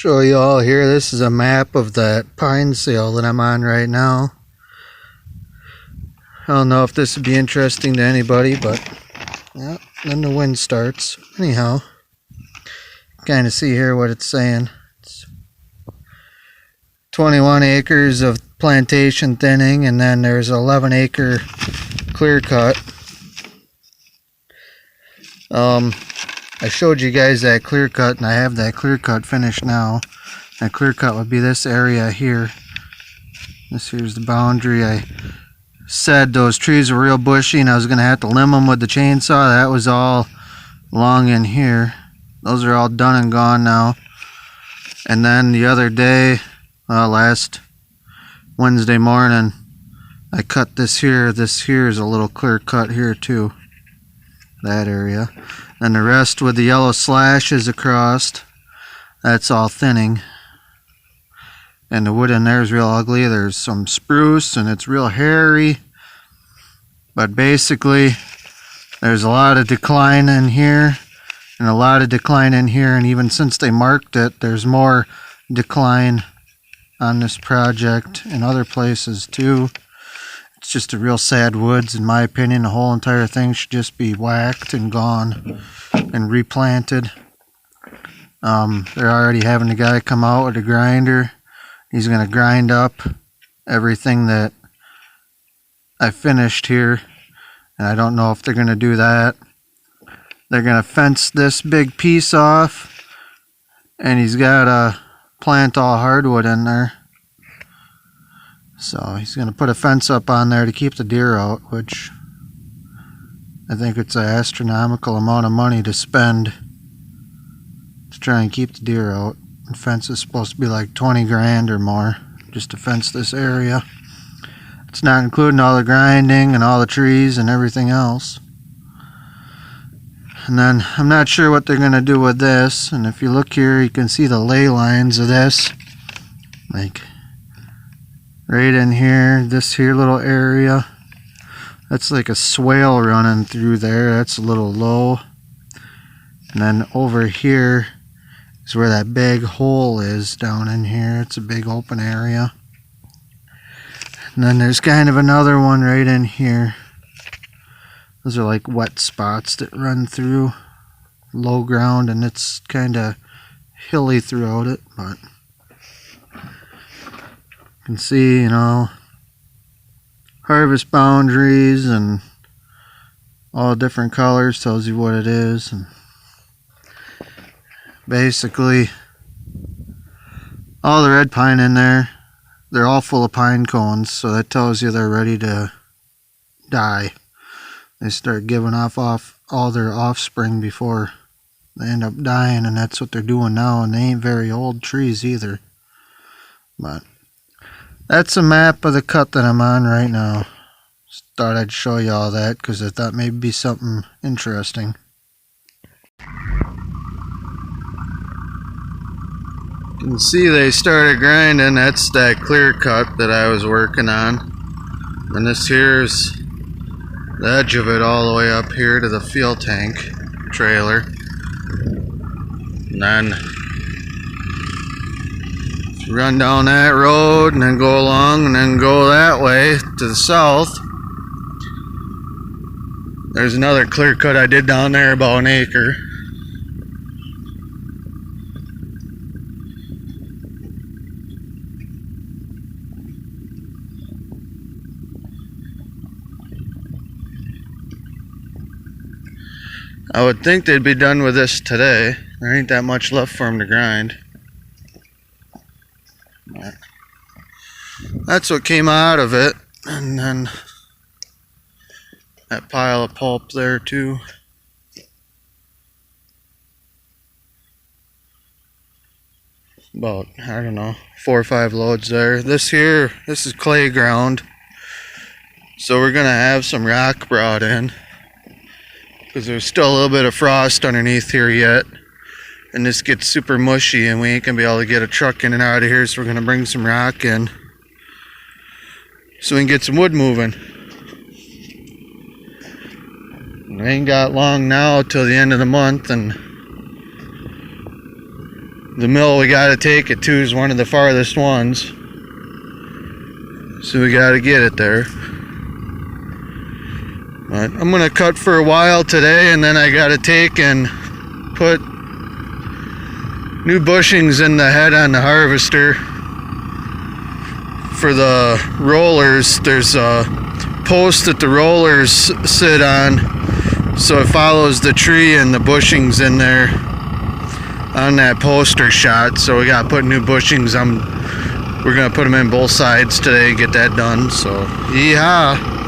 Show you all here. This is a map of that pine sale that I'm on right now. I don't know if this would be interesting to anybody, but yeah, then the wind starts. Anyhow, kind of see here what it's saying. It's 21 acres of plantation thinning, and then there's 11 acre clear cut. I showed you guys that clear cut, and I have that clear cut finished now. That clear cut would be this area here. This here's the boundary. I said those trees were real bushy and I was going to have to limb them with the chainsaw. That was all along in here. Those are all done and gone now. And then the other day, last Wednesday morning, I cut this here. This here is a little clear cut here too. That area. And the rest with the yellow slashes across, that's all thinning. And the wood in there is real ugly. There's some spruce and it's real hairy. But basically, there's a lot of decline in here and a lot of decline in here. And even since they marked it, there's more decline on this project and other places too. It's just a real sad woods, in my opinion. The whole entire thing should just be whacked and gone and replanted. They're already having the guy come out with a grinder. He's going to grind up everything that I finished here. And I don't know if they're going to do that. They're going to fence this big piece off. And he's got to plant all hardwood in there. So he's going to put a fence up on there to keep the deer out, which I think it's an astronomical amount of money to spend to try and keep the deer out. The fence is supposed to be like 20 grand or more just to fence this area. It's not including all the grinding and all the trees and everything else. And then I'm not sure what they're going to do with this. And if you look here, you can see the ley lines of this. Like right in here, this here little area. That's like a swale running through there. That's a little low. And then over here is where that big hole is down in here. It's a big open area. And then there's kind of another one right in here. Those are like wet spots that run through low ground, and it's kind of hilly throughout it, but you can see, you know, harvest boundaries and all different colors tells you what it is. And basically all the red pine in there, they're all full of pine cones, so that tells you they're ready to die. They start giving off all their offspring before they end up dying, and that's what they're doing now. And they ain't very old trees either. But that's a map of the cut that I'm on right now. Just thought I'd show you all that because I thought maybe something interesting. You can see they started grinding. That's that clear cut that I was working on. And this here's the edge of it all the way up here to the fuel tank trailer. And then run down that road and then go along and then go that way to the south. There's another clear cut I did down there, about an acre. I would think they'd be done with this today. There ain't that much left for them to grind. But that's what came out of it. And then that pile of pulp there too. About, I don't know, 4 or 5 loads there. This here, this is clay ground. So we're gonna have some rock brought in, because there's still a little bit of frost underneath here yet. And this gets super mushy and we ain't gonna be able to get a truck in and out of here, so we're gonna bring some rock in so we can get some wood moving. We ain't got long now till the end of the month, and The mill we gotta take it to is one of the farthest ones. So we gotta get it there. But I'm gonna cut for a while today, and then I gotta take and put new bushings in the head on the harvester. For the rollers, there's a post that the rollers sit on, so it follows the tree and the bushings in there on that poster shot. So we got to put new bushings on. We're gonna put them in both sides today, get that done. So yeehaw.